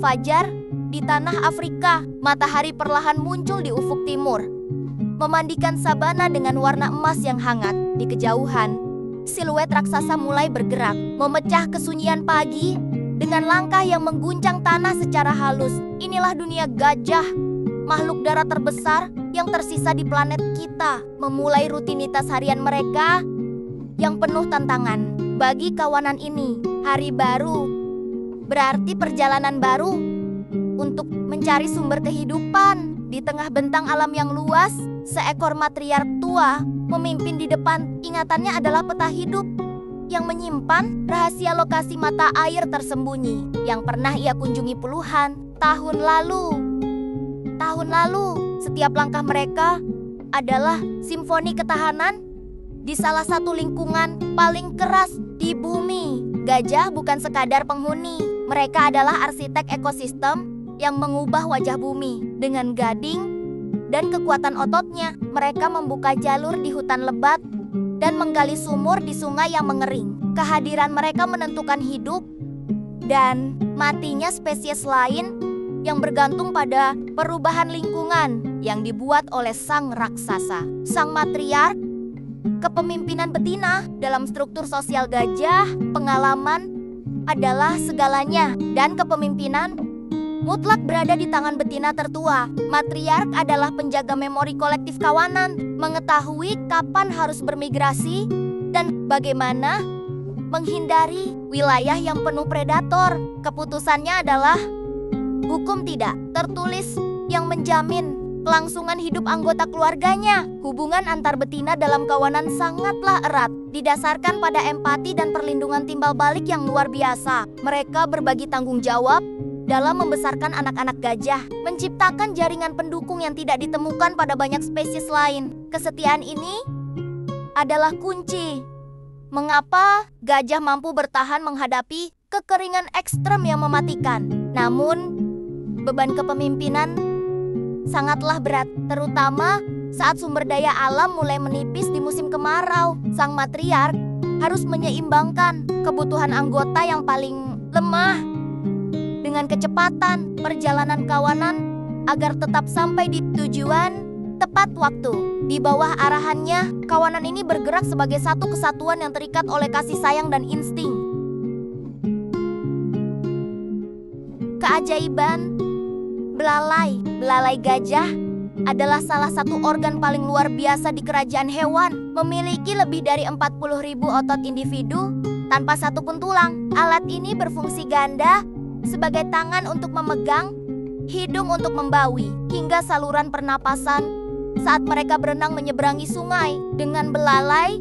Fajar di tanah Afrika, matahari perlahan muncul di ufuk timur, memandikan sabana dengan warna emas yang hangat. Di kejauhan, siluet raksasa mulai bergerak, memecah kesunyian pagi dengan langkah yang mengguncang tanah secara halus. Inilah dunia gajah, makhluk darat terbesar yang tersisa di planet kita, memulai rutinitas harian mereka yang penuh tantangan. Bagi kawanan ini, hari baru berarti perjalanan baru untuk mencari sumber kehidupan. Di tengah bentang alam yang luas, seekor matriark tua memimpin di depan. Ingatannya adalah peta hidup yang menyimpan rahasia lokasi mata air tersembunyi yang pernah ia kunjungi puluhan tahun lalu. Setiap langkah mereka adalah simfoni ketahanan di salah satu lingkungan paling keras di bumi. Gajah bukan sekadar penghuni, mereka adalah arsitek ekosistem yang mengubah wajah bumi. Dengan gading dan kekuatan ototnya, mereka membuka jalur di hutan lebat dan menggali sumur di sungai yang mengering. Kehadiran mereka menentukan hidup dan matinya spesies lain yang bergantung pada perubahan lingkungan yang dibuat oleh sang raksasa. Sang matriark, kepemimpinan betina dalam struktur sosial gajah, pengalaman adalah segalanya, dan kepemimpinan mutlak berada di tangan betina tertua. Matriark adalah penjaga memori kolektif kawanan, mengetahui kapan harus bermigrasi dan bagaimana menghindari wilayah yang penuh predator. Keputusannya adalah hukum tidak tertulis yang menjamin kelangsungan hidup anggota keluarganya. Hubungan antar betina dalam kawanan sangatlah erat, didasarkan pada empati dan perlindungan timbal balik yang luar biasa. Mereka berbagi tanggung jawab dalam membesarkan anak-anak gajah, menciptakan jaringan pendukung yang tidak ditemukan pada banyak spesies lain. Kesetiaan ini adalah kunci mengapa gajah mampu bertahan menghadapi kekeringan ekstrem yang mematikan. Namun, beban kepemimpinan sangatlah berat, terutama saat sumber daya alam mulai menipis di musim kemarau. Sang matriark harus menyeimbangkan kebutuhan anggota yang paling lemah dengan kecepatan perjalanan kawanan agar tetap sampai di tujuan tepat waktu. Di bawah arahannya, kawanan ini bergerak sebagai satu kesatuan yang terikat oleh kasih sayang dan insting. Keajaiban belalai gajah adalah salah satu organ paling luar biasa di kerajaan hewan. Memiliki lebih dari 40.000 otot individu tanpa satu pun tulang. Alat ini berfungsi ganda sebagai tangan untuk memegang, hidung untuk membawi, hingga saluran pernapasan saat mereka berenang menyeberangi sungai. Dengan belalai,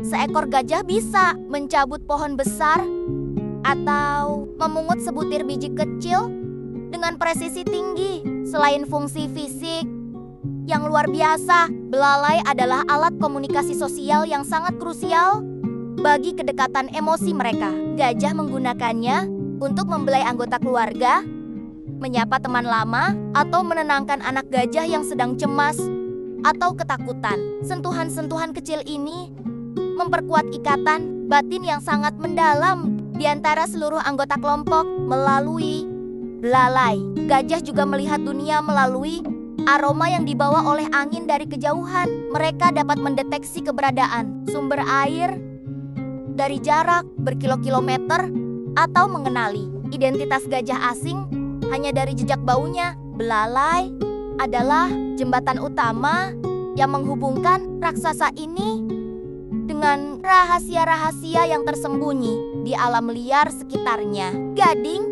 seekor gajah bisa mencabut pohon besar atau memungut sebutir biji kecil dengan presisi tinggi. Selain fungsi fisik yang luar biasa, belalai adalah alat komunikasi sosial yang sangat krusial bagi kedekatan emosi mereka. Gajah menggunakannya untuk membelai anggota keluarga, menyapa teman lama, atau menenangkan anak gajah yang sedang cemas atau ketakutan. Sentuhan-sentuhan kecil ini memperkuat ikatan batin yang sangat mendalam di antara seluruh anggota kelompok. Melalui belalai, gajah juga melihat dunia melalui aroma yang dibawa oleh angin dari kejauhan. Mereka dapat mendeteksi keberadaan sumber air dari jarak berkilo-kilometer atau mengenali identitas gajah asing hanya dari jejak baunya. Belalai adalah jembatan utama yang menghubungkan raksasa ini dengan rahasia-rahasia yang tersembunyi di alam liar sekitarnya. Gading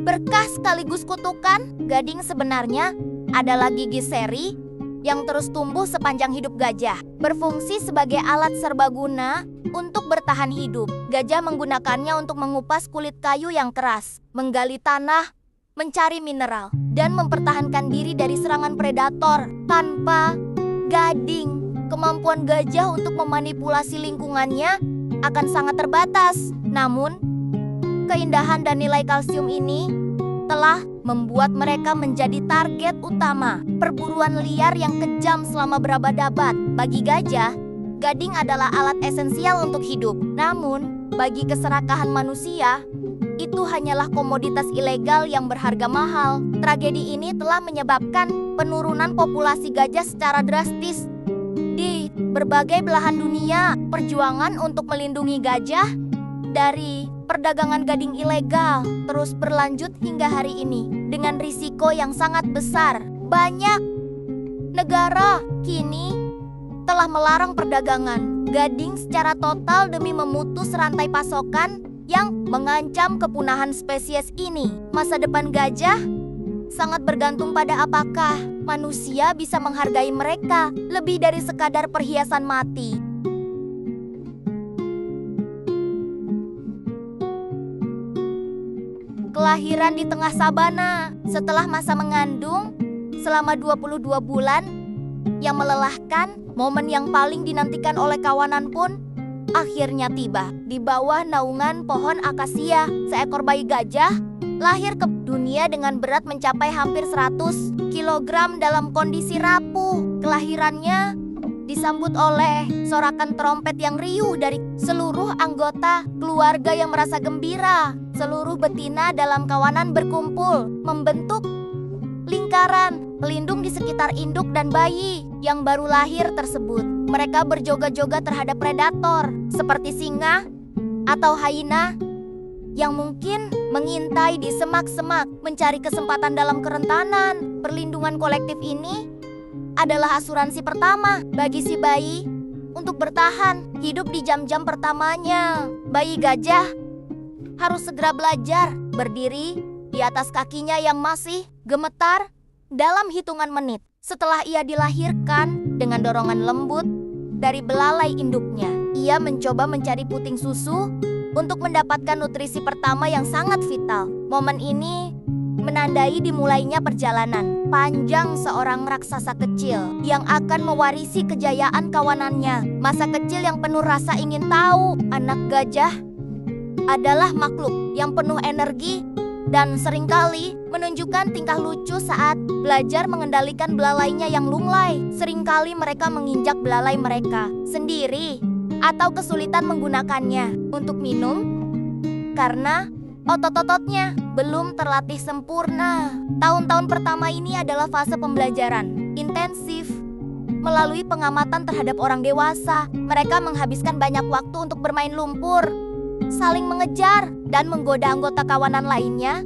berkah sekaligus kutukan. Gading sebenarnya adalah gigi seri yang terus tumbuh sepanjang hidup gajah, berfungsi sebagai alat serbaguna untuk bertahan hidup. Gajah menggunakannya untuk mengupas kulit kayu yang keras, menggali tanah, mencari mineral, dan mempertahankan diri dari serangan predator. Tanpa gading, kemampuan gajah untuk memanipulasi lingkungannya akan sangat terbatas. Namun, keindahan dan nilai kalsium ini telah membuat mereka menjadi target utama perburuan liar yang kejam selama berabad-abad. Bagi gajah, gading adalah alat esensial untuk hidup. Namun, bagi keserakahan manusia, itu hanyalah komoditas ilegal yang berharga mahal. Tragedi ini telah menyebabkan penurunan populasi gajah secara drastis. Di berbagai belahan dunia, perjuangan untuk melindungi gajah dari perdagangan gading ilegal terus berlanjut hingga hari ini dengan risiko yang sangat besar. Banyak negara kini telah melarang perdagangan gading secara total demi memutus rantai pasokan yang mengancam kepunahan spesies ini. Masa depan gajah sangat bergantung pada apakah manusia bisa menghargai mereka lebih dari sekadar perhiasan mati. Kelahiran di tengah sabana setelah masa mengandung selama 22 bulan yang melelahkan, momen yang paling dinantikan oleh kawanan pun akhirnya tiba. Di bawah naungan pohon akasia, seekor bayi gajah lahir ke dunia dengan berat mencapai hampir 100 kg dalam kondisi rapuh. Kelahirannya disambut oleh sorakan trompet yang riuh dari seluruh anggota keluarga yang merasa gembira. Seluruh betina dalam kawanan berkumpul, membentuk lingkaran pelindung di sekitar induk dan bayi yang baru lahir tersebut. Mereka berjoga-joga terhadap predator seperti singa atau hyena yang mungkin mengintai di semak-semak, mencari kesempatan dalam kerentanan. Perlindungan kolektif ini adalah asuransi pertama bagi si bayi untuk bertahan hidup di jam-jam pertamanya. Bayi gajah harus segera belajar berdiri di atas kakinya yang masih gemetar dalam hitungan menit. Setelah ia dilahirkan dengan dorongan lembut dari belalai induknya, ia mencoba mencari puting susu untuk mendapatkan nutrisi pertama yang sangat vital. Momen ini menandai dimulainya perjalanan panjang seorang raksasa kecil yang akan mewarisi kejayaan kawanannya. Masa kecil yang penuh rasa ingin tahu. Anak gajah adalah makhluk yang penuh energi dan seringkali menunjukkan tingkah lucu saat belajar mengendalikan belalainya yang lunglai. Seringkali mereka menginjak belalai mereka sendiri atau kesulitan menggunakannya untuk minum karena otot-ototnya belum terlatih sempurna. Tahun-tahun pertama ini adalah fase pembelajaran intensif. Melalui pengamatan terhadap orang dewasa, mereka menghabiskan banyak waktu untuk bermain lumpur, saling mengejar, dan menggoda anggota kawanan lainnya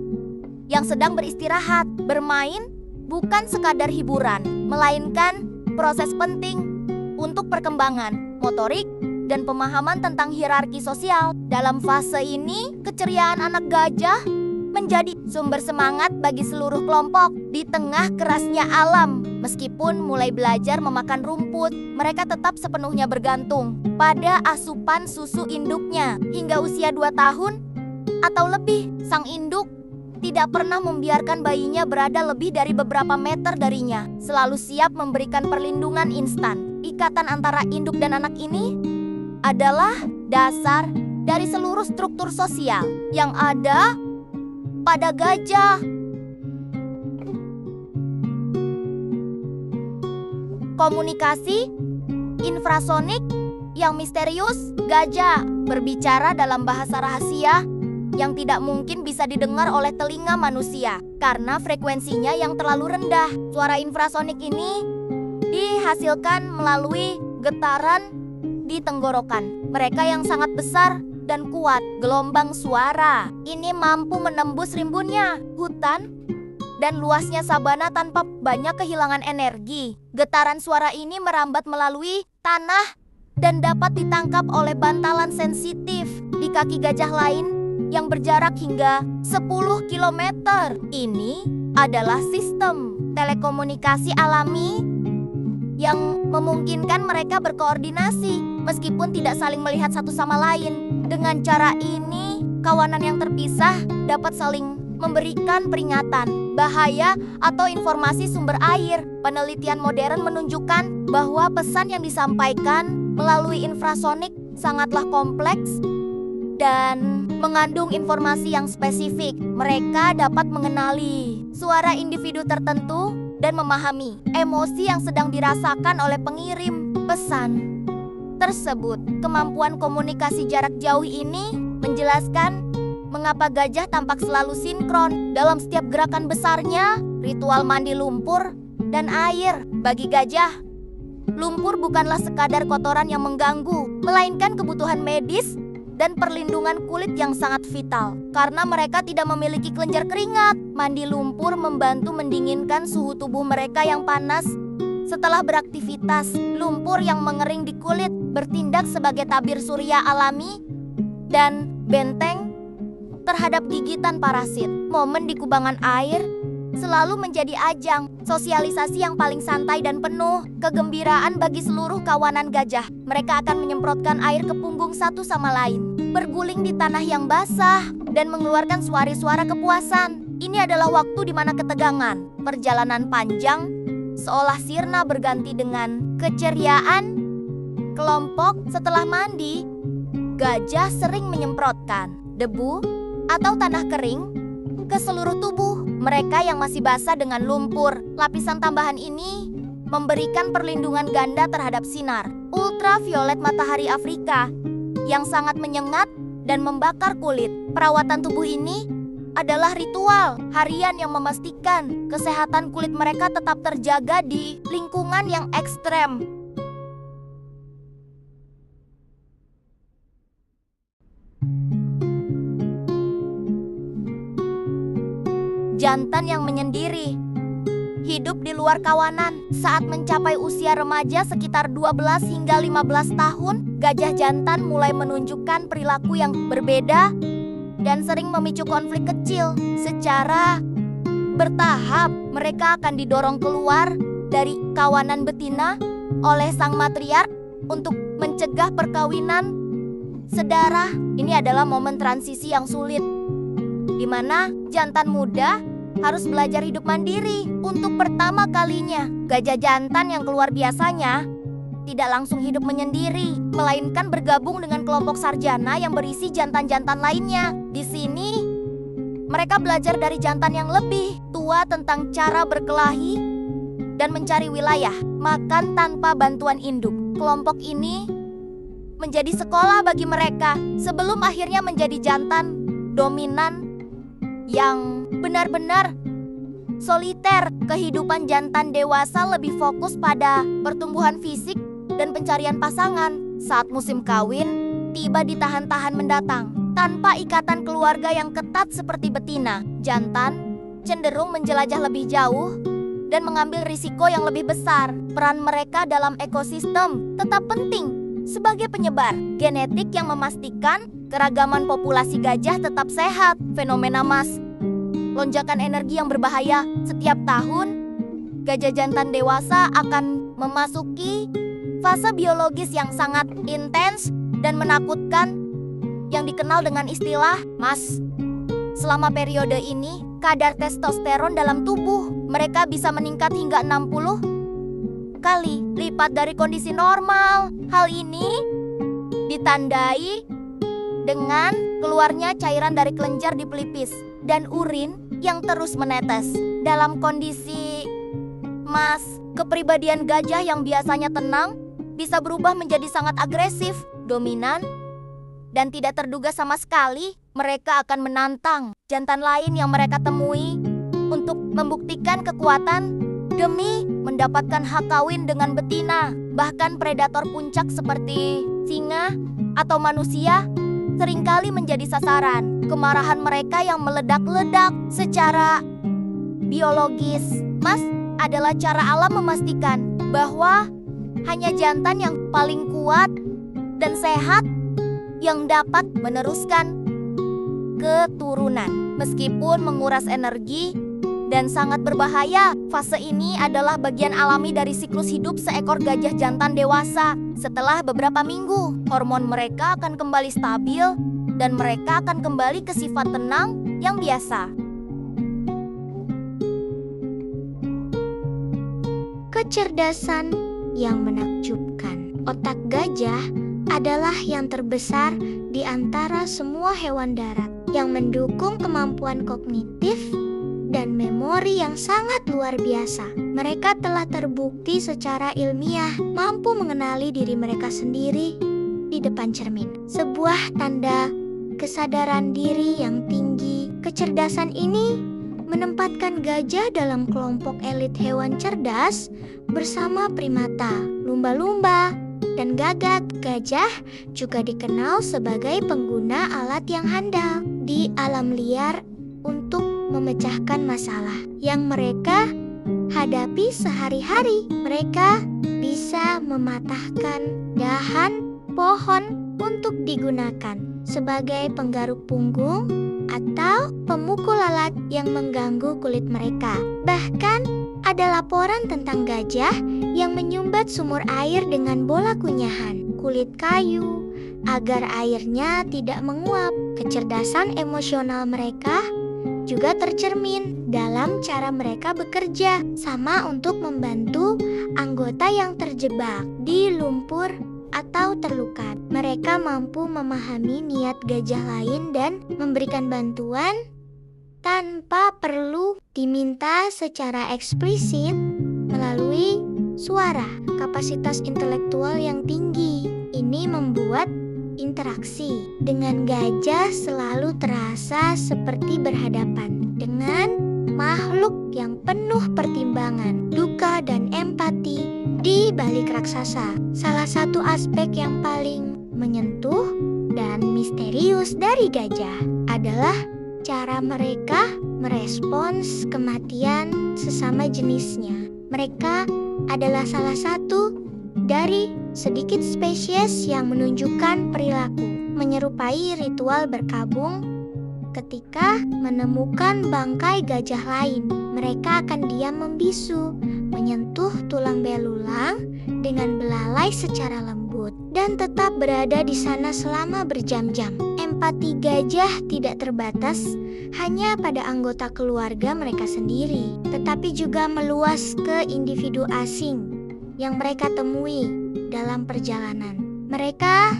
yang sedang beristirahat. Bermain bukan sekadar hiburan, melainkan proses penting untuk perkembangan motorik dan pemahaman tentang hierarki sosial. Dalam fase ini, keceriaan anak gajah menjadi sumber semangat bagi seluruh kelompok. Di tengah kerasnya alam, meskipun mulai belajar memakan rumput, mereka tetap sepenuhnya bergantung pada asupan susu induknya. Hingga usia 2 tahun atau lebih, sang induk tidak pernah membiarkan bayinya berada lebih dari beberapa meter darinya, selalu siap memberikan perlindungan instan. Ikatan antara induk dan anak ini adalah dasar dari seluruh struktur sosial yang ada pada gajah. Komunikasi infrasonik yang misterius. Gajah berbicara dalam bahasa rahasia yang tidak mungkin bisa didengar oleh telinga manusia karena frekuensinya yang terlalu rendah. Suara infrasonik ini dihasilkan melalui getaran di tenggorokan mereka yang sangat besar dan kuat. Gelombang suara ini mampu menembus rimbunnya hutan dan luasnya sabana tanpa banyak kehilangan energi. Getaran suara ini merambat melalui tanah dan dapat ditangkap oleh bantalan sensitif di kaki gajah lain yang berjarak hingga 10 km. Ini adalah sistem telekomunikasi alami yang memungkinkan mereka berkoordinasi meskipun tidak saling melihat satu sama lain. Dengan cara ini, kawanan yang terpisah dapat saling memberikan peringatan bahaya atau informasi sumber air. Penelitian modern menunjukkan bahwa pesan yang disampaikan melalui infrasonik sangatlah kompleks dan mengandung informasi yang spesifik. Mereka dapat mengenali suara individu tertentu dan memahami emosi yang sedang dirasakan oleh pengirim pesan tersebut. Kemampuan komunikasi jarak jauh ini menjelaskan Mengapa gajah tampak selalu sinkron dalam setiap gerakan besarnya? Ritual mandi lumpur dan air. Bagi gajah, lumpur bukanlah sekadar kotoran yang mengganggu, melainkan kebutuhan medis dan perlindungan kulit yang sangat vital. Karena mereka tidak memiliki kelenjar keringat, mandi lumpur membantu mendinginkan suhu tubuh mereka yang panas. Setelah beraktivitas, lumpur yang mengering di kulit bertindak sebagai tabir surya alami dan benteng terhadap gigitan parasit. Momen di kubangan air selalu menjadi ajang sosialisasi yang paling santai dan penuh kegembiraan bagi seluruh kawanan gajah. Mereka akan menyemprotkan air ke punggung satu sama lain, berguling di tanah yang basah, dan mengeluarkan suara kepuasan. Ini adalah waktu di mana ketegangan perjalanan panjang seolah sirna berganti dengan keceriaan kelompok. Setelah mandi, gajah sering menyemprotkan debu atau tanah kering ke seluruh tubuh mereka yang masih basah dengan lumpur. Lapisan tambahan ini memberikan perlindungan ganda terhadap sinar ultraviolet matahari Afrika yang sangat menyengat dan membakar kulit. Perawatan tubuh ini adalah ritual harian yang memastikan kesehatan kulit mereka tetap terjaga di lingkungan yang ekstrem. Jantan yang menyendiri hidup di luar kawanan. Saat mencapai usia remaja sekitar 12 hingga 15 tahun, gajah jantan mulai menunjukkan perilaku yang berbeda dan sering memicu konflik kecil. Secara bertahap, mereka akan didorong keluar dari kawanan betina oleh sang matriark untuk mencegah perkawinan sedarah. Ini adalah momen transisi yang sulit, di mana jantan muda harus belajar hidup mandiri untuk pertama kalinya. Gajah jantan yang keluar biasanya tidak langsung hidup menyendiri, melainkan bergabung dengan kelompok sarjana yang berisi jantan-jantan lainnya. Di sini, mereka belajar dari jantan yang lebih tua tentang cara berkelahi dan mencari wilayah makan tanpa bantuan induk. Kelompok ini menjadi sekolah bagi mereka sebelum akhirnya menjadi jantan dominan yang benar-benar soliter. Kehidupan jantan dewasa lebih fokus pada pertumbuhan fisik dan pencarian pasangan. Saat musim kawin tiba di tahun-tahun mendatang, tanpa ikatan keluarga yang ketat seperti betina, jantan cenderung menjelajah lebih jauh dan mengambil risiko yang lebih besar. Peran mereka dalam ekosistem tetap penting sebagai penyebar genetik yang memastikan keragaman populasi gajah tetap sehat. Fenomena mass lonjakan energi yang berbahaya. Setiap tahun, gajah jantan dewasa akan memasuki fase biologis yang sangat intens dan menakutkan yang dikenal dengan istilah mass. Selama periode ini, kadar testosteron dalam tubuh mereka bisa meningkat hingga 60 kali lipat dari kondisi normal. Hal ini ditandai dengan keluarnya cairan dari kelenjar di pelipis dan urin yang terus menetes. Dalam kondisi mass, kepribadian gajah yang biasanya tenang bisa berubah menjadi sangat agresif, dominan, dan tidak terduga sama sekali. Mereka akan menantang jantan lain yang mereka temui untuk membuktikan kekuatan demi mendapatkan hak kawin dengan betina. Bahkan predator puncak seperti singa atau manusia seringkali menjadi sasaran kemarahan mereka yang meledak-ledak. Secara biologis, mass adalah cara alam memastikan bahwa hanya jantan yang paling kuat dan sehat yang dapat meneruskan keturunan. Meskipun menguras energi dan sangat berbahaya, fase ini adalah bagian alami dari siklus hidup seekor gajah jantan dewasa. Setelah beberapa minggu, hormon mereka akan kembali stabil dan mereka akan kembali ke sifat tenang yang biasa. Kecerdasan yang menakjubkan. Otak gajah adalah yang terbesar di antara semua hewan darat, yang mendukung kemampuan kognitif dan memori yang sangat luar biasa. Mereka telah terbukti secara ilmiah mampu mengenali diri mereka sendiri di depan cermin. Sebuah tanda kesadaran diri yang tinggi. Kecerdasan ini menempatkan gajah dalam kelompok elit hewan cerdas bersama primata, lumba-lumba, dan gagak. Gajah juga dikenal sebagai pengguna alat yang handal di alam liar untuk memecahkan masalah yang mereka hadapi sehari-hari. Mereka bisa mematahkan dahan pohon untuk digunakan sebagai penggaruk punggung atau pemukul lalat yang mengganggu kulit mereka. Bahkan ada laporan tentang gajah yang menyumbat sumur air dengan bola kunyahan kulit kayu agar airnya tidak menguap. Kecerdasan emosional mereka juga tercermin dalam cara mereka bekerja sama untuk membantu anggota yang terjebak di lumpur atau terluka. Mereka mampu memahami niat gajah lain dan memberikan bantuan tanpa perlu diminta secara eksplisit melalui suara. Kapasitas intelektual yang tinggi ini membuat interaksi dengan gajah selalu terasa seperti berhadapan dengan makhluk yang penuh pertimbangan, duka, dan empati di balik raksasa. Salah satu aspek yang paling menyentuh dan misterius dari gajah adalah cara mereka merespons kematian sesama jenisnya. Mereka adalah salah satu dari sedikit spesies yang menunjukkan perilaku menyerupai ritual berkabung. Ketika menemukan bangkai gajah lain, mereka akan diam membisu, menyentuh tulang belulang dengan belalai secara lembut, dan tetap berada di sana selama berjam-jam. Empati gajah tidak terbatas hanya pada anggota keluarga mereka sendiri, tetapi juga meluas ke individu asing yang mereka temui dalam perjalanan. Mereka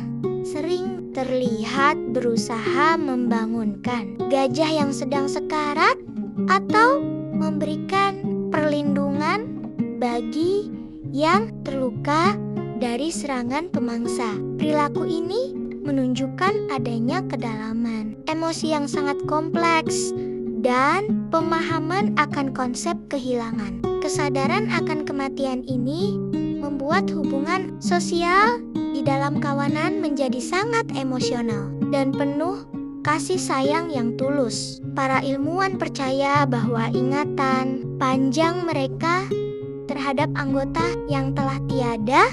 sering terlihat berusaha membangunkan gajah yang sedang sekarat atau memberikan perlindungan bagi yang terluka dari serangan pemangsa. Perilaku ini menunjukkan adanya kedalaman emosi yang sangat kompleks dan pemahaman akan konsep kehilangan. Kesadaran akan kematian ini membuat hubungan sosial di dalam kawanan menjadi sangat emosional dan penuh kasih sayang yang tulus. Para ilmuwan percaya bahwa ingatan panjang mereka terhadap anggota yang telah tiada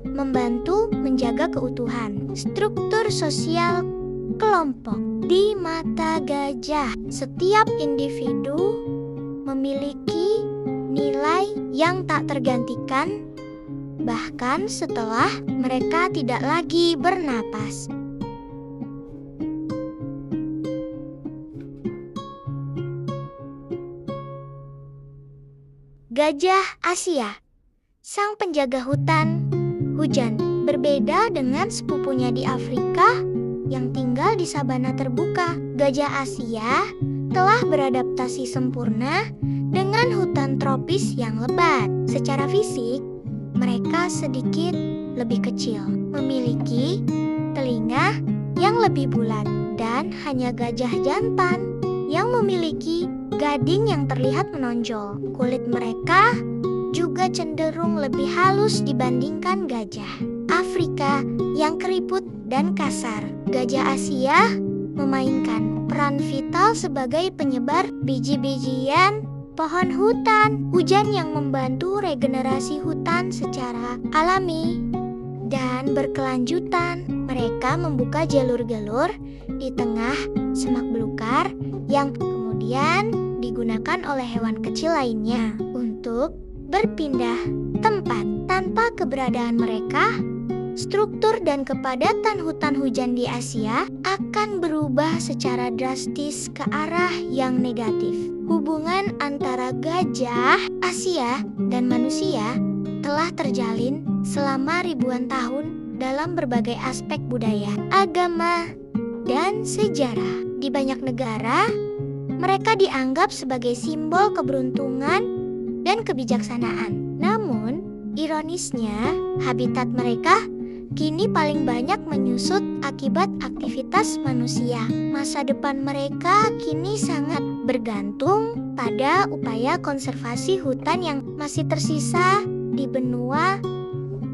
membantu menjaga keutuhan struktur sosial kelompok. Di mata gajah, setiap individu memiliki nilai yang tak tergantikan bahkan setelah mereka tidak lagi bernapas. Gajah Asia, sang penjaga hutan hujan, berbeda dengan sepupunya di Afrika yang tinggal di sabana terbuka. Gajah Asia telah beradaptasi sempurna dengan hutan tropis yang lebat. Secara fisik, mereka sedikit lebih kecil, memiliki telinga yang lebih bulat, dan hanya gajah jantan yang memiliki gading yang terlihat menonjol. Kulit mereka juga cenderung lebih halus dibandingkan gajah Afrika yang keriput dan kasar. Gajah Asia memainkan peran vital sebagai penyebar biji-bijian pohon hutan, hujan yang membantu regenerasi hutan secara alami dan berkelanjutan. Mereka membuka jalur-jalur di tengah semak belukar yang kemudian digunakan oleh hewan kecil lainnya untuk berpindah tempat. Tanpa keberadaan mereka, struktur dan kepadatan hutan hujan di Asia akan berubah secara drastis ke arah yang negatif. Hubungan antara gajah Asia dan manusia telah terjalin selama ribuan tahun dalam berbagai aspek budaya, agama, dan sejarah. Di banyak negara, mereka dianggap sebagai simbol keberuntungan dan kebijaksanaan. Namun, ironisnya, habitat mereka kini paling banyak menyusut akibat aktivitas manusia. Masa depan mereka kini sangat bergantung pada upaya konservasi hutan yang masih tersisa di benua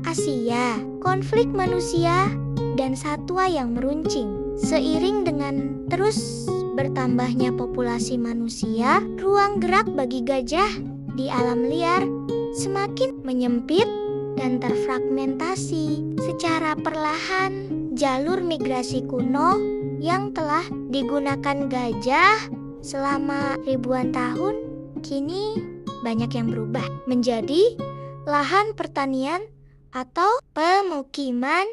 Asia. Konflik manusia dan satwa yang meruncing. Seiring dengan terus bertambahnya populasi manusia, ruang gerak bagi gajah di alam liar semakin menyempit dan terfragmentasi. Secara perlahan, jalur migrasi kuno yang telah digunakan gajah selama ribuan tahun kini banyak yang berubah menjadi lahan pertanian atau pemukiman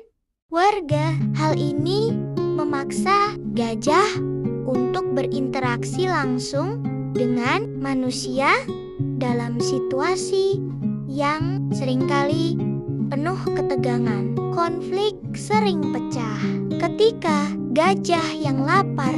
warga. Hal ini memaksa gajah untuk berinteraksi langsung dengan manusia dalam situasi yang seringkali penuh ketegangan. Konflik sering pecah ketika gajah yang lapar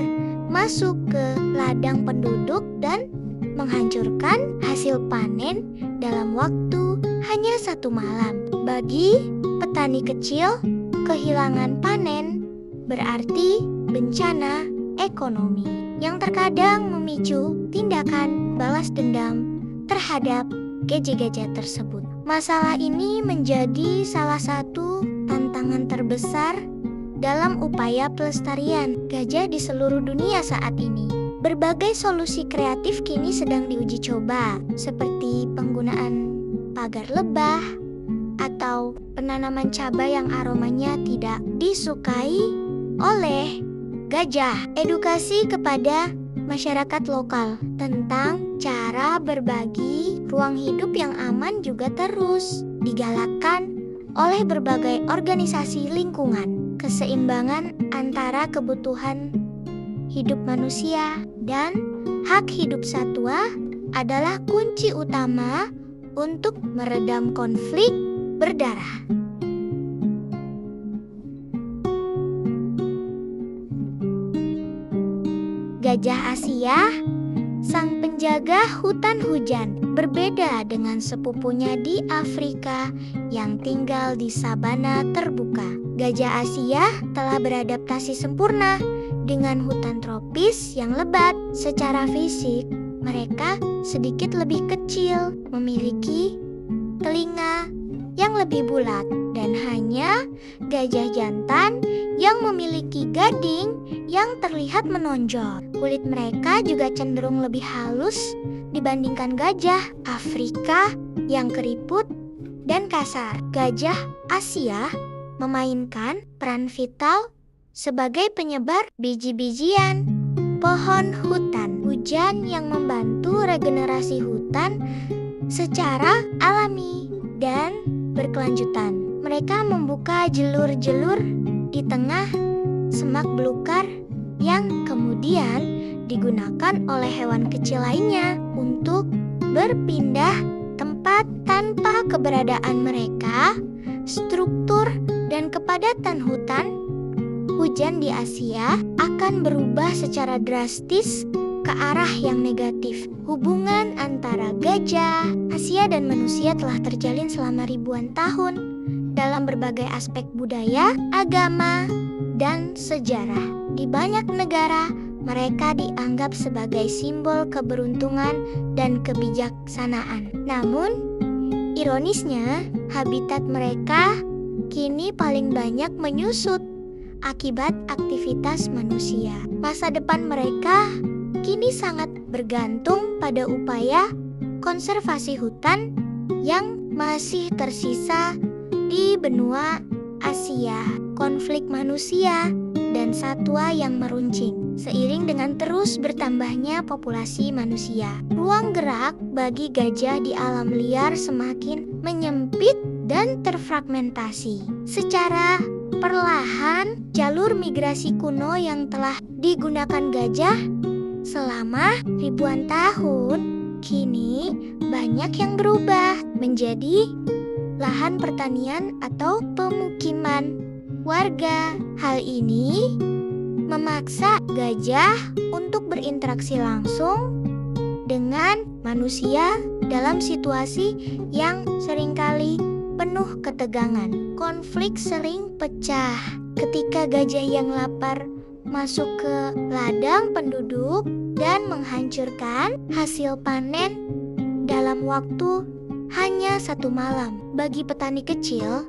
masuk ke ladang penduduk dan menghancurkan hasil panen dalam waktu hanya 1 malam. Bagi petani kecil, kehilangan panen berarti bencana ekonomi yang terkadang memicu tindakan balas dendam terhadap gajah-gajah tersebut. Masalah ini menjadi salah satu tantangan terbesar dalam upaya pelestarian gajah di seluruh dunia saat ini. Berbagai solusi kreatif kini sedang diuji coba, seperti penggunaan pagar lebah atau penanaman cabai yang aromanya tidak disukai oleh gajah. Edukasi kepada masyarakat lokal tentang cara berbagi ruang hidup yang aman juga terus digalakkan oleh berbagai organisasi lingkungan. Keseimbangan antara kebutuhan hidup manusia dan hak hidup satwa adalah kunci utama untuk meredam konflik berdarah. Gajah Asia, sang penjaga hutan hujan, berbeda dengan sepupunya di Afrika yang tinggal di sabana terbuka. Gajah Asia telah beradaptasi sempurna dengan hutan tropis yang lebat. Secara fisik, mereka sedikit lebih kecil, memiliki telinga yang lebih bulat, dan hanya gajah jantan yang memiliki gading yang terlihat menonjol. Kulit mereka juga cenderung lebih halus dibandingkan gajah Afrika yang keriput dan kasar. Gajah Asia memainkan peran vital sebagai penyebar biji-bijian pohon hutan. Hujan yang membantu regenerasi hutan secara alami dan berkelanjutan. Mereka membuka jalur-jalur di tengah semak belukar yang kemudian digunakan oleh hewan kecil lainnya untuk berpindah tempat. Tanpa keberadaan mereka, struktur dan kepadatan hutan hujan di Asia akan berubah secara drastis ke arah yang negatif. Hubungan antara gajah Asia dan manusia telah terjalin selama ribuan tahun dalam berbagai aspek budaya, agama, dan sejarah. Di banyak negara, mereka dianggap sebagai simbol keberuntungan dan kebijaksanaan. Namun, ironisnya, habitat mereka kini paling banyak menyusut akibat aktivitas manusia. Masa depan mereka kini sangat bergantung pada upaya konservasi hutan yang masih tersisa di benua Asia. Konflik manusia dan satwa yang meruncing. Seiring dengan terus bertambahnya populasi manusia, ruang gerak bagi gajah di alam liar semakin menyempit dan terfragmentasi. Secara perlahan, jalur migrasi kuno yang telah digunakan gajah selama ribuan tahun kini banyak yang berubah menjadi lahan pertanian atau pemukiman warga. Hal ini memaksa gajah untuk berinteraksi langsung dengan manusia dalam situasi yang seringkali penuh ketegangan. Konflik sering pecah ketika gajah yang lapar masuk ke ladang penduduk dan menghancurkan hasil panen dalam waktu hanya 1 malam. Bagi petani kecil,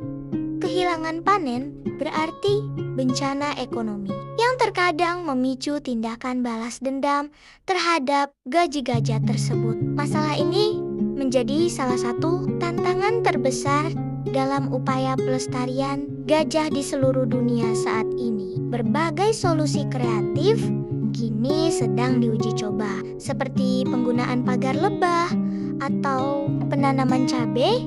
kehilangan panen berarti bencana ekonomi yang terkadang memicu tindakan balas dendam terhadap gajah-gajah tersebut. Masalah ini menjadi salah satu tantangan terbesar dalam upaya pelestarian gajah di seluruh dunia saat ini. Berbagai solusi kreatif kini sedang diuji coba, seperti penggunaan pagar lebah atau penanaman cabai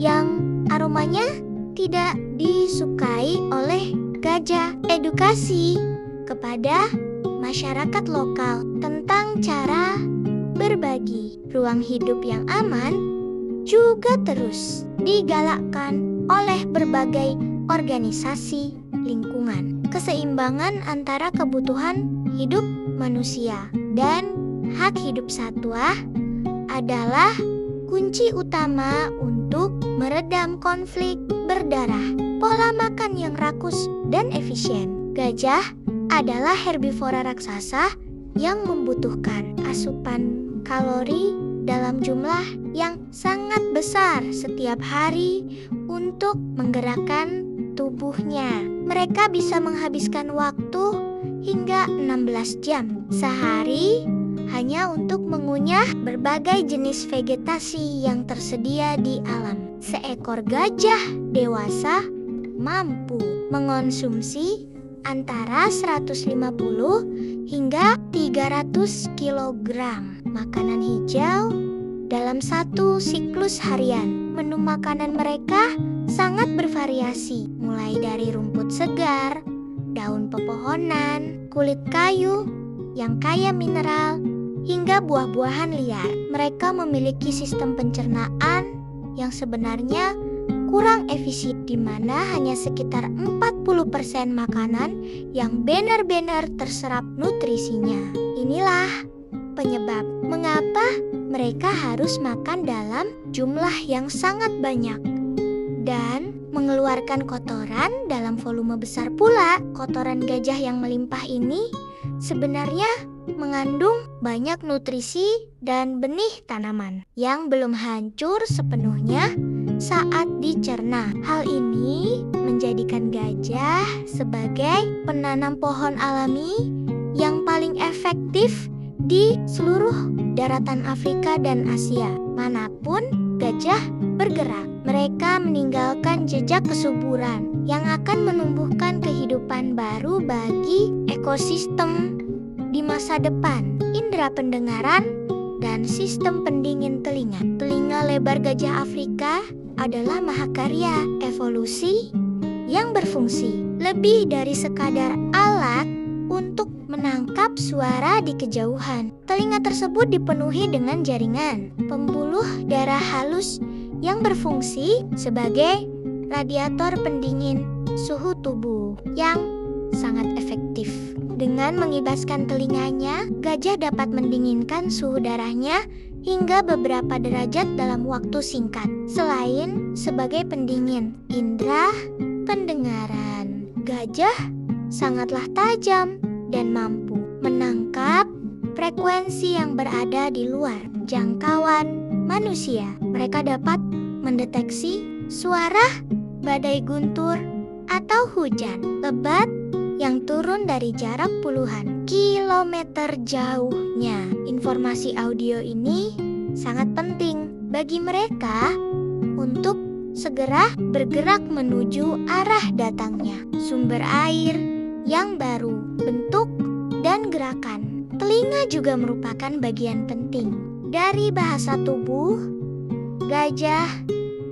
yang aromanya tidak disukai oleh gajah. Edukasi kepada masyarakat lokal tentang cara berbagi ruang hidup yang aman juga terus digalakkan oleh berbagai organisasi lingkungan. Keseimbangan antara kebutuhan hidup manusia dan hak hidup satwa adalah kunci utama untuk meredam konflik berdarah. Pola makan yang rakus dan efisien. Gajah adalah herbivora raksasa yang membutuhkan asupan kalori dalam jumlah yang sangat besar setiap hari untuk menggerakkan tubuhnya. Mereka bisa menghabiskan waktu hingga 16 jam sehari hanya untuk mengunyah berbagai jenis vegetasi yang tersedia di alam. Seekor gajah dewasa mampu mengonsumsi antara 150 hingga 300 kg makanan hijau dalam satu siklus harian. Menu makanan mereka sangat bervariasi, mulai dari rumput segar, daun pepohonan, kulit kayu yang kaya mineral, hingga buah-buahan liar. Mereka memiliki sistem pencernaan yang sebenarnya kurang efisien, di mana hanya sekitar 40% makanan yang benar-benar terserap nutrisinya. Inilah penyebab mengapa mereka harus makan dalam jumlah yang sangat banyak dan mengeluarkan kotoran dalam volume besar pula. Kotoran gajah yang melimpah ini sebenarnya mengandung banyak nutrisi dan benih tanaman yang belum hancur sepenuhnya saat dicerna. Hal ini menjadikan gajah sebagai penanam pohon alami yang paling efektif di seluruh daratan Afrika dan Asia. Manapun gajah bergerak, mereka meninggalkan jejak kesuburan yang akan menumbuhkan kehidupan baru bagi ekosistem di masa depan. Indera pendengaran dan sistem pendingin telinga. Telinga lebar gajah Afrika adalah mahakarya evolusi yang berfungsi lebih dari sekadar alat untuk menangkap suara di kejauhan. Telinga tersebut dipenuhi dengan jaringan pembuluh darah halus yang berfungsi sebagai radiator pendingin suhu tubuh yang sangat efektif. Dengan mengibaskan telinganya, gajah dapat mendinginkan suhu darahnya hingga beberapa derajat dalam waktu singkat. Selain sebagai pendingin, indera pendengaran gajah sangatlah tajam dan mampu menangkap frekuensi yang berada di luar jangkauan manusia. Mereka dapat mendeteksi suara badai guntur atau hujan lebat yang turun dari jarak puluhan kilometer jauhnya. Informasi audio ini sangat penting bagi mereka untuk segera bergerak menuju arah datangnya sumber air yang baru, bentuk dan gerakan. Telinga juga merupakan bagian penting dari bahasa tubuh gajah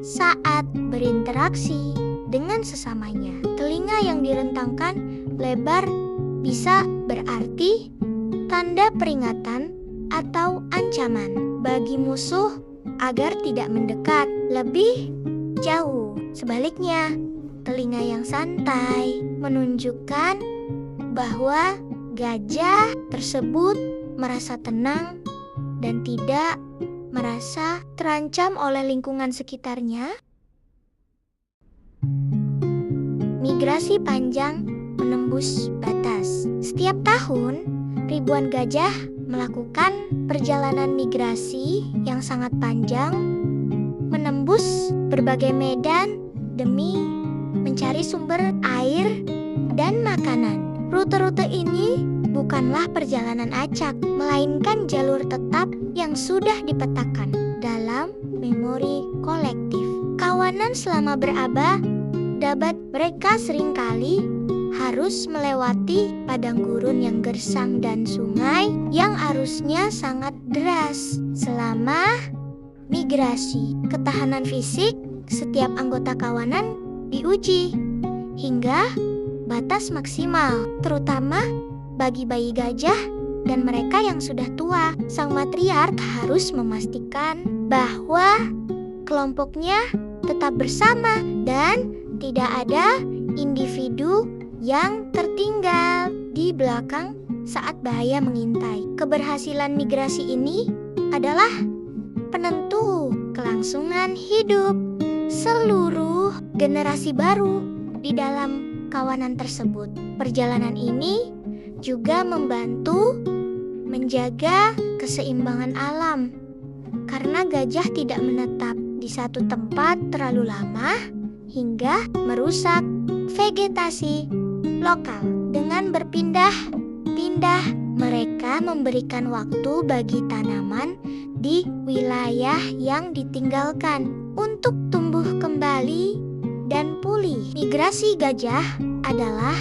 saat berinteraksi dengan sesamanya. Telinga yang direntangkan lebar bisa berarti tanda peringatan atau ancaman bagi musuh agar tidak mendekat lebih jauh. Sebaliknya, telinga yang santai menunjukkan bahwa gajah tersebut merasa tenang dan tidak merasa terancam oleh lingkungan sekitarnya. migrasi panjang menembus batas. Setiap tahun, ribuan gajah melakukan perjalanan migrasi yang sangat panjang, menembus berbagai medan demi mencari sumber air dan makanan. Rute-rute ini bukanlah perjalanan acak, melainkan jalur tetap yang sudah dipetakan dalam memori kolektif. Kawanan selama berabad-abad, mereka seringkali harus melewati padang gurun yang gersang dan sungai yang arusnya sangat deras. Selama migrasi, ketahanan fisik setiap anggota kawanan diuji hingga batas maksimal, terutama bagi bayi gajah dan mereka yang sudah tua. Sang matriark harus memastikan bahwa kelompoknya tetap bersama dan tidak ada individu yang tertinggal di belakang saat bahaya mengintai. Keberhasilan migrasi ini adalah penentu kelangsungan hidup seluruh generasi baru di dalam kawanan tersebut. Perjalanan ini juga membantu menjaga keseimbangan alam, karena gajah tidak menetap di satu tempat terlalu lama hingga merusak vegetasi lokal. Dengan berpindah-pindah, mereka memberikan waktu bagi tanaman di wilayah yang ditinggalkan untuk tumbuh kembali dan pulih. Migrasi gajah adalah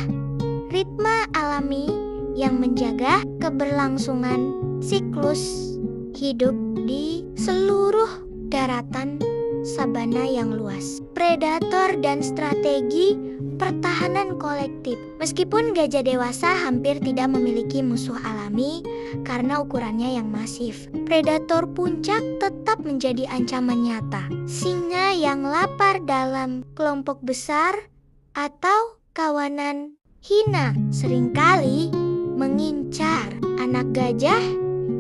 ritme alami yang menjaga keberlangsungan siklus hidup di seluruh daratan sabana yang luas. Predator dan strategi pertahanan kolektif. Meskipun gajah dewasa hampir tidak memiliki musuh alami karena ukurannya yang masif, predator puncak tetap menjadi ancaman nyata. Singa yang lapar dalam kelompok besar atau kawanan hina seringkali mengincar anak gajah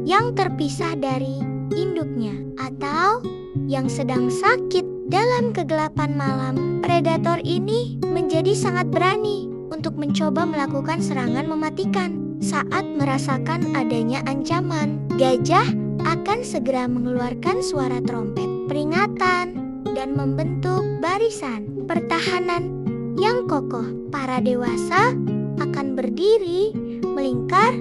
yang terpisah dari induknya atau yang sedang sakit. Dalam kegelapan malam, predator ini menjadi sangat berani untuk mencoba melakukan serangan mematikan. Saat merasakan adanya ancaman, gajah akan segera mengeluarkan suara trompet peringatan dan membentuk barisan pertahanan yang kokoh. Para dewasa akan berdiri melingkar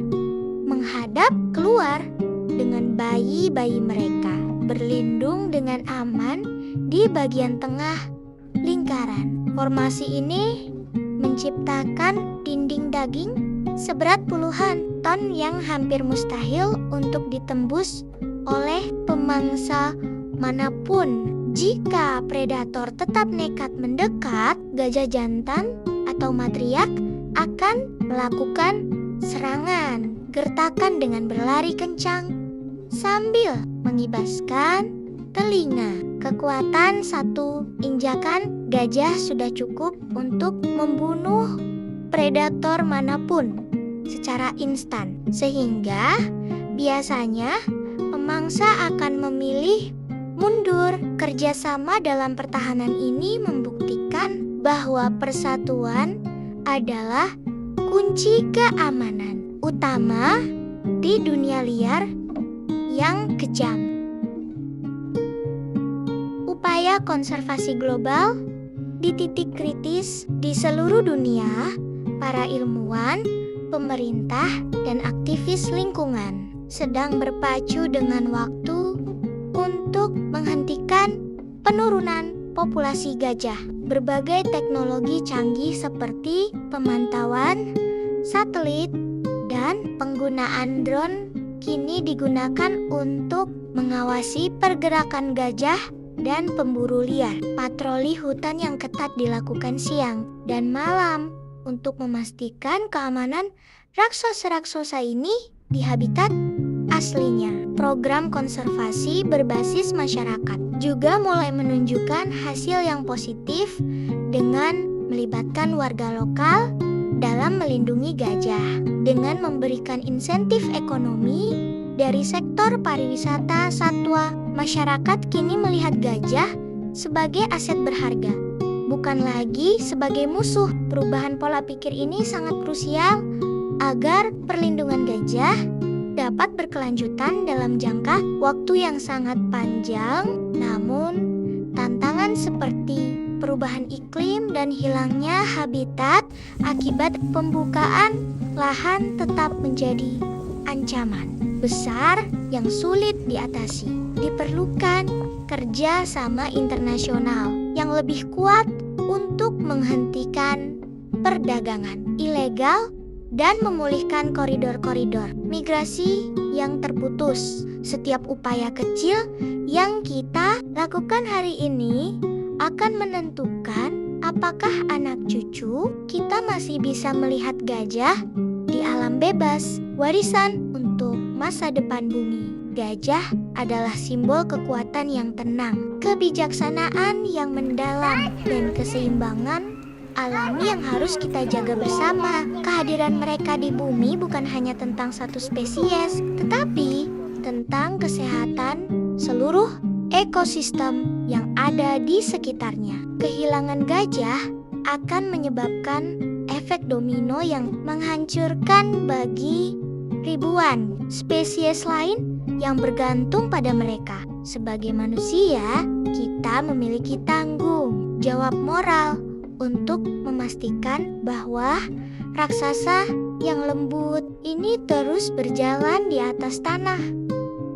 menghadap keluar dengan bayi-bayi mereka, berlindung dengan aman di bagian tengah lingkaran. Formasi ini menciptakan dinding daging seberat puluhan ton yang hampir mustahil untuk ditembus oleh pemangsa manapun. Jika predator tetap nekat mendekat, gajah jantan atau matriark akan melakukan serangan gertakan dengan berlari kencang sambil mengibaskan telinga. Kekuatan satu injakan gajah sudah cukup untuk membunuh predator manapun secara instan, sehingga biasanya pemangsa akan memilih mundur. Kerjasama dalam pertahanan ini membuktikan bahwa persatuan adalah kunci keamanan utama di dunia liar yang kejam. Upaya konservasi global di titik kritis di seluruh dunia, para ilmuwan, pemerintah, dan aktivis lingkungan sedang berpacu dengan waktu untuk menghentikan penurunan populasi gajah. Berbagai teknologi canggih seperti pemantauan satelit dan penggunaan drone kini digunakan untuk mengawasi pergerakan gajah dan pemburu liar. Patroli hutan yang ketat dilakukan siang dan malam untuk memastikan keamanan raksasa-raksasa ini di habitat aslinya. Program konservasi berbasis masyarakat juga mulai menunjukkan hasil yang positif dengan melibatkan warga lokal dalam melindungi gajah. Dengan memberikan insentif ekonomi dari sektor pariwisata satwa, masyarakat kini melihat gajah sebagai aset berharga bukan lagi sebagai musuh. Perubahan pola pikir ini sangat krusial agar perlindungan gajah dapat berkelanjutan dalam jangka waktu yang sangat panjang. Namun, tantangan seperti perubahan iklim dan hilangnya habitat akibat pembukaan lahan tetap menjadi ancaman besar yang sulit diatasi. Diperlukan kerja sama internasional yang lebih kuat untuk menghentikan perdagangan ilegal dan memulihkan koridor-koridor migrasi yang terputus. Setiap upaya kecil yang kita lakukan hari ini akan menentukan apakah anak cucu kita masih bisa melihat gajah di alam bebas, warisan untuk masa depan bumi. Gajah adalah simbol kekuatan yang tenang, kebijaksanaan yang mendalam, dan keseimbangan alami yang harus kita jaga bersama. Kehadiran mereka di bumi bukan hanya tentang satu spesies, tetapi tentang kesehatan seluruh ekosistem yang ada di sekitarnya. Kehilangan gajah akan menyebabkan efek domino yang menghancurkan bagi ribuan spesies lain yang bergantung pada mereka. Sebagai manusia, kita memiliki tanggung jawab moral untuk memastikan bahwa raksasa yang lembut ini terus berjalan di atas tanah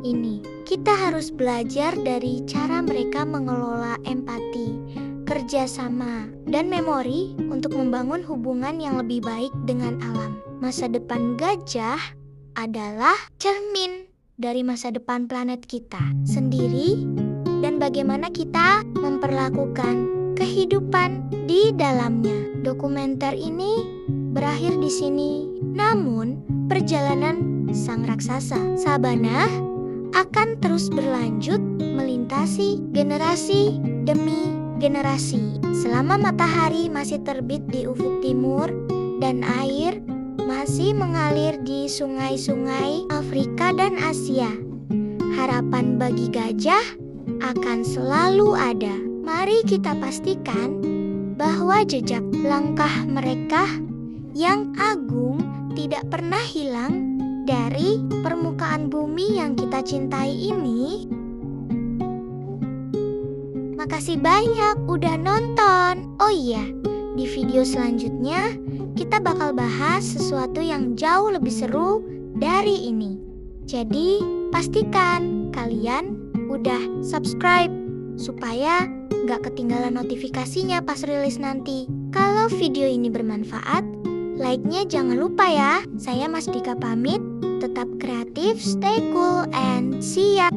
ini. Kita harus belajar dari cara mereka mengelola empati, kerjasama, dan memori untuk membangun hubungan yang lebih baik dengan alam. Masa depan gajah adalah cermin dari masa depan planet kita sendiri dan bagaimana kita memperlakukan kehidupan di dalamnya. Dokumenter ini berakhir di sini. Namun, perjalanan sang raksasa Sabanah akan terus berlanjut melintasi generasi demi generasi. Selama matahari masih terbit di ufuk timur dan air masih mengalir di sungai-sungai Afrika dan Asia, harapan bagi gajah akan selalu ada. Mari kita pastikan bahwa jejak langkah mereka yang agung tidak pernah hilang dari permukaan bumi yang kita cintai ini. Makasih banyak udah nonton. Oh iya, di video selanjutnya kita bakal bahas sesuatu yang jauh lebih seru dari ini. Jadi pastikan kalian udah subscribe supaya gak ketinggalan notifikasinya pas rilis nanti. Kalau video ini bermanfaat, like-nya jangan lupa ya. Saya Mas Dika pamit, tetap kreatif, stay cool, and see ya!